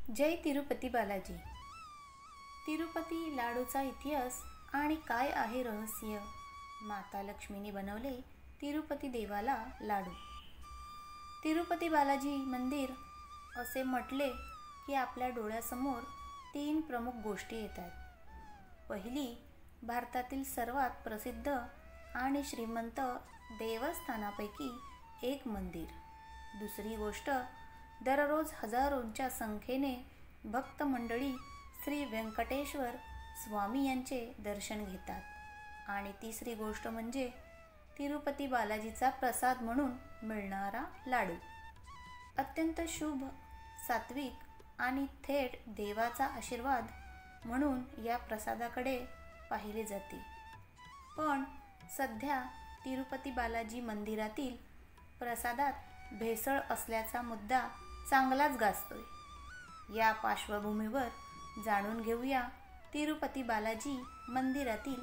जय तिरुपती बालाजी. तिरुपती लाडूचा इतिहास आणि काय आहे रहस्य. माता लक्ष्मीने बनवले तिरुपती देवाला लाडू. तिरुपती बालाजी मंदिर असे म्हटले की आपल्या डोळ्यासमोर 3 प्रमुख गोष्टी येतात. पहिली, भारतातील सर्वात प्रसिद्ध आणि श्रीमंत देवस्थानापैकी एक मंदिर. दुसरी गोष्ट, दररोज हजारोंच्या संख्येने भक्त मंडळी श्री व्यंकटेश्वर स्वामी यांचे दर्शन घेतात. आणि तिसरी गोष्ट म्हणजे तिरुपती बालाजीचा प्रसाद म्हणून मिळणारा लाडू. अत्यंत शुभ, सात्विक आणि थेट देवाचा आशीर्वाद म्हणून या प्रसादाकडे पाहिले जाते. पण सध्या तिरुपती बालाजी मंदिरातील प्रसादात भेसळ असल्याचा मुद्दा चांगलाच गाजतोय. या पार्श्वभूमीवर जाणून घेऊया तिरुपती बालाजी मंदिरातील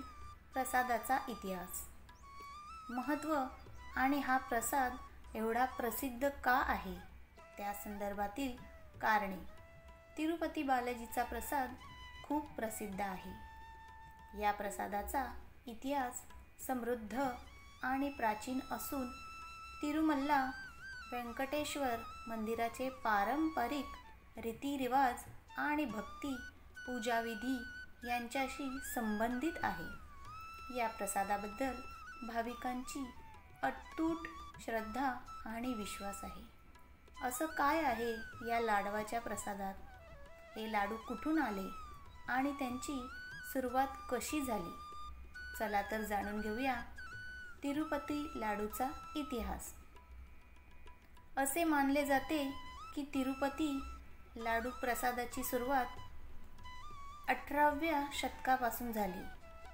प्रसादाचा इतिहास, महत्त्व आणि हा प्रसाद एवढा प्रसिद्ध का आहे त्या संदर्भातील कारणे. तिरुपती बालाजीचा प्रसाद खूप प्रसिद्ध आहे. या प्रसादाचा इतिहास समृद्ध आणि प्राचीन असून तिरुमल्ला व्यंकटेश्वर मंदिराचे पारंपरिक रीतिरिवाज आणि भक्ती पूजाविधी यांच्याशी संबंधित आहे. या प्रसादाबद्दल भाविकांची अतूट श्रद्धा आणि विश्वास आहे. असं काय आहे या लाडवाच्या प्रसादात? हे लाडू कुठून आले आणि त्यांची सुरुवात कशी झाली? चला तर जाणून घेऊया तिरुपती लाडूचा इतिहास. असे मानले जाते की तिरुपती लाडू प्रसादाची सुरुवात 18व्या शतकापासून झाली.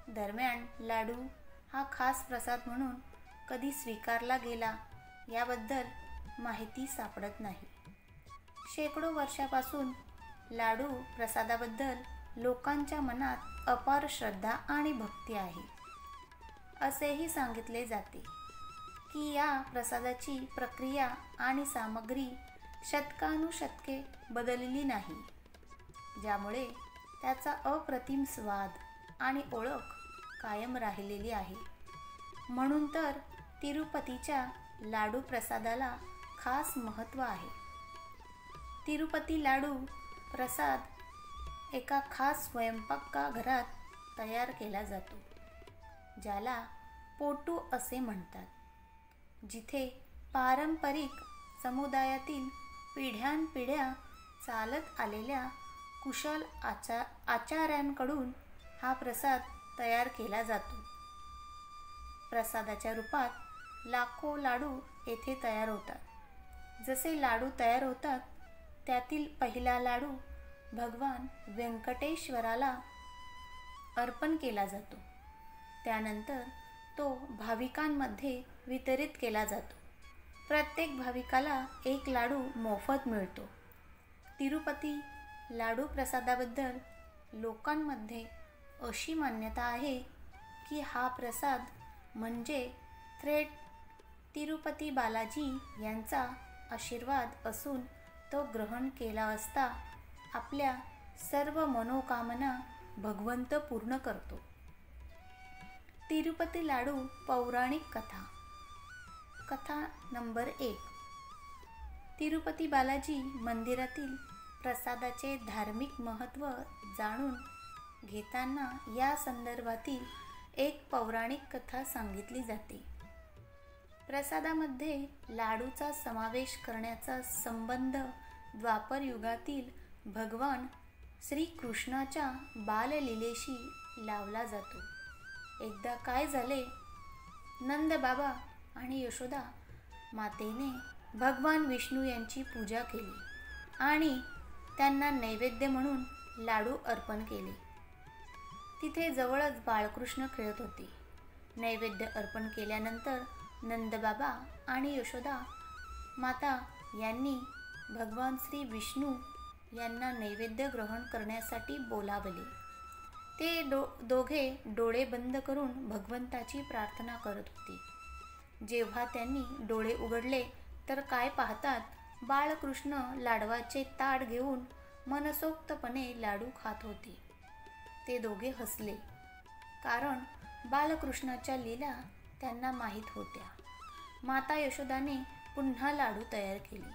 दरम्यान लाडू हा खास प्रसाद म्हणून कधी स्वीकारला गेला याबद्दल माहिती सापडत नाही. शेकडो वर्षापासून लाडू प्रसादाबद्दल लोकांच्या मनात अपार श्रद्धा आणि भक्ती आहे. असेही सांगितले जाते की या प्रसादाची प्रक्रिया आणि सामग्री शतकानुशतके बदलली नाही, ज्यामुळे त्याचा अप्रतिम स्वाद आणि ओळख कायम राहिलेली आहे. म्हणून तर तिरुपतीच्या लाडू प्रसादाला खास महत्त्व आहे. तिरुपती लाडू प्रसाद एका खास स्वयंपाकघरात तयार केला जातो, ज्याला पोटू असे म्हणतात, जिथे पारंपरिक समुदायातील पिढ्यानपिढ्या चालत आलेल्या कुशल आचार्यांकडून हा प्रसाद तयार केला जातो. प्रसादाच्या रूपात लाखो लाडू येथे तयार होतात. जसे लाडू तयार होतात त्यातील पहिला लाडू भगवान व्यंकटेश्वराला अर्पण केला जातो. त्यानंतर तो भाविकांमध्ये वितरित केला जातो. प्रत्येक भाविकाला एक लाडू मोफत मिळतो. तिरुपती लाडू प्रसादाबद्दल लोकांमध्ये अशी मान्यता आहे की हा प्रसाद म्हणजे थेट तिरुपती बालाजी यांचा आशीर्वाद असून तो ग्रहण केला असता आपल्या सर्व मनोकामना भगवंत पूर्ण करतो. तिरुपती लाडू पौराणिक कथा. कथा नंबर 1. तिरुपती बालाजी मंदिरातील प्रसादाचे धार्मिक महत्त्व जाणून घेताना या संदर्भातील एक पौराणिक कथा सांगितली जाते. प्रसादामध्ये लाडूचा समावेश करण्याचा संबंध द्वापर युगातील भगवान श्रीकृष्णाच्या बाललीलेशी लावला जातो. एकदा काय झाले, नंद बाबा आणि यशोदा मातेने भगवान विष्णू यांची पूजा केली आणि त्यांना नैवेद्य म्हणून लाडू अर्पण केले. तिथे जवळच बाळकृष्ण खेळत होते. नैवेद्य अर्पण केल्यानंतर नंदबाबा आणि यशोदा माता यांनी भगवान श्री विष्णू यांना नैवेद्य ग्रहण करण्यासाठी बोलावले. ते दोघे डोळे बंद करून भगवंताची प्रार्थना करत होते. जेव्हा त्यांनी डोळे उघडले तर काय पाहतात, बाळकृष्ण लाडवाचे ताट घेऊन मनसोक्तपणे लाडू खात होते. ते दोघे हसले, कारण बालकृष्णाच्या लीला त्यांना माहीत होत्या. माता यशोदाने पुन्हा लाडू तयार केले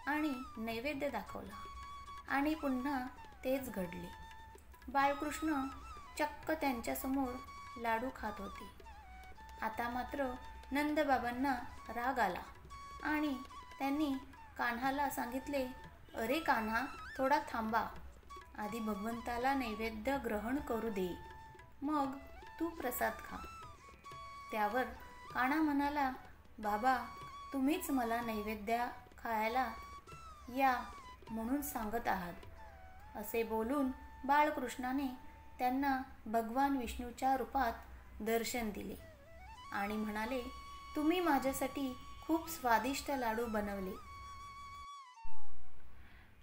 आणि नैवेद्य दाखवला आणि पुन्हा तेच घडले. बाळकृष्ण चक्क त्यांच्यासमोर लाडू खात होते. आता मात्र नंदबाबांना राग आला आणि त्यांनी कान्हाला सांगितले, अरे कान्हा, थोडा थांबा. आधी भगवंताला नैवेद्य ग्रहण करू दे, मग तू प्रसाद खा. त्यावर कान्हा म्हणाला, बाबा, तुम्हीच मला नैवेद्य खायला या म्हणून सांगत आहात. असे बोलून बाळकृष्णाने त्यांना भगवान विष्णूच्या रूपात दर्शन दिले आणि म्हणाले, तुम्ही माझ्यासाठी खूप स्वादिष्ट लाडू बनवले.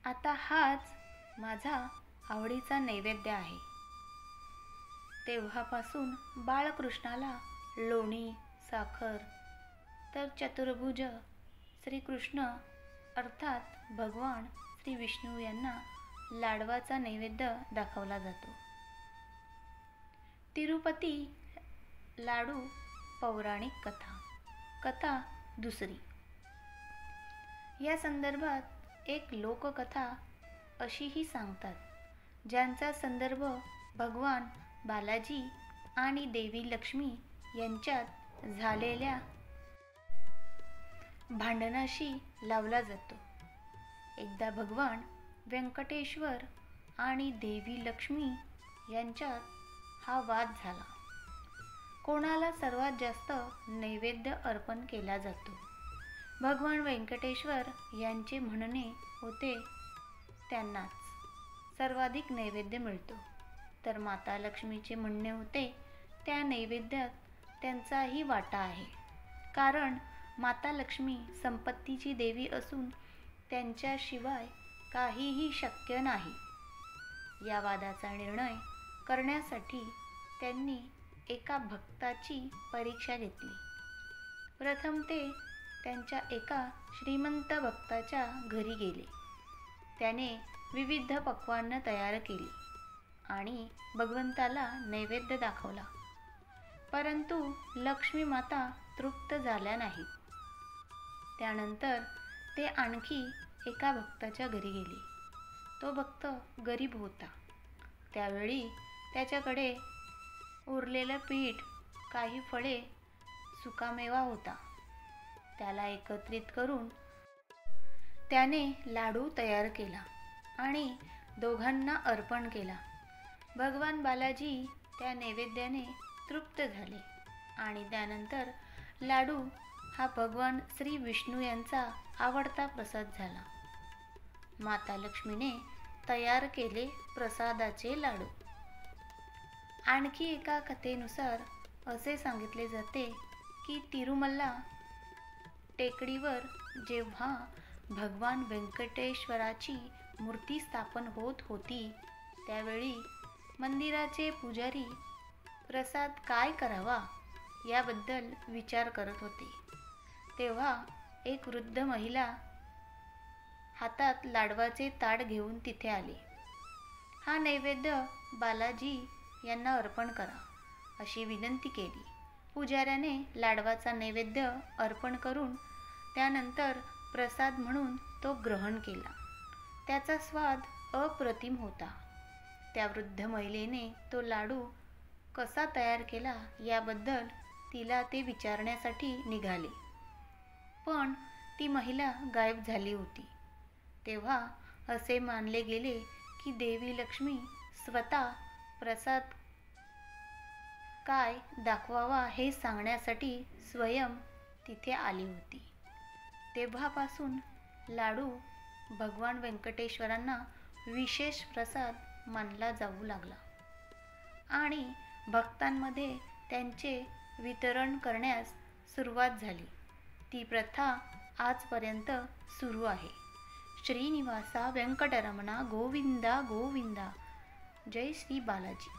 आता हाच माझा आवडीचा नैवेद्य आहे. तेव्हापासून बाळकृष्णाला लोणी, साखर तर चतुर्भुज श्रीकृष्ण अर्थात भगवान श्री विष्णू यांना लाडवाचा नैवेद्य दाखवला जातो. तिरुपती लाडू पौराणिक कथा दुसरी. या संदर्भात एक लोककथा अशीही सांगतात, ज्यांचा संदर्भ भगवान बालाजी आणि देवी लक्ष्मी यांच्यात झालेल्या भांडणाशी लावला जातो. एकदा भगवान व्यंकटेश्वर आणि देवी लक्ष्मी यांच्यात हा वाद झाला. कोणाला सर्वात जास्त नैवेद्य अर्पण केला जातो. भगवान व्यंकटेश्वर यांचे म्हणणे होते, त्यांनाच सर्वाधिक नैवेद्य मिळतो. तर माता लक्ष्मीचे म्हणणे होते, त्या नैवेद्यात त्यांचाही वाटा आहे, कारण माता लक्ष्मी संपत्तीची देवी असून त्यांच्याशिवाय काहीही शक्य नाही. या वादाचा निर्णय करण्यासाठी त्यांनी एका भक्ताची परीक्षा घेतली. प्रथम ते त्यांच्या एका श्रीमंत भक्ताच्या घरी गेले. त्याने विविध पक्वान्न तयार केली आणि भगवंताला नैवेद्य दाखवला. परंतु लक्ष्मी माता तृप्त झाल्या नाहीत. त्यानंतर ते आणखी एका भक्ताच्या घरी गेले. तो भक्त गरीब होता. त्यावेळी त्याच्याकडे उरलेलं पीठ, काही फळे, सुकामेवा होता. त्याला एकत्रित करून त्याने लाडू तयार केला आणि दोघांना अर्पण केला. भगवान बालाजी त्या नैवेद्याने तृप्त झाले आणि त्यानंतर लाडू हा भगवान श्री विष्णू यांचा आवडता प्रसाद झाला. माता लक्ष्मीने तयार केले प्रसादाचे लाडू. आणखी एका कथेनुसार असे सांगितले जाते की तिरुमल्ला टेकडीवर जेव्हा भगवान व्यंकटेश्वराची मूर्ती स्थापन होत होती, त्यावेळी मंदिराचे पुजारी प्रसाद काय करावा याबद्दल विचार करत होते. तेव्हा एक वृद्ध महिला हातात लाडवाचे ताट घेऊन तिथे आली. हा नैवेद्य बालाजी यांना अर्पण करा अशी विनंती केली. पुजाऱ्याने लाडवाचा नैवेद्य अर्पण करून त्यानंतर प्रसाद म्हणून तो ग्रहण केला. त्याचा स्वाद अप्रतिम होता. त्या वृद्ध महिलेने तो लाडू कसा तयार केला याबद्दल तिला ते विचारण्यासाठी निघाले, पण ती महिला गायब झाली होती. तेव्हा असे मानले गेले की देवी लक्ष्मी स्वतः प्रसाद काय दाखवावा हे सांगण्यासाठी स्वयं तिथे आली होती. तेव्हापासून लाडू भगवान व्यंकटेश्वरांना विशेष प्रसाद मानला जाऊ लागला आणि भक्तांमध्ये त्यांचे वितरण करण्यास सुरुवात झाली. ती प्रथा आजपर्यंत सुरू आहे. श्रीनिवासा व्यंकटरमणा गोविंदा गोविंदा. जय श्री बालाजी.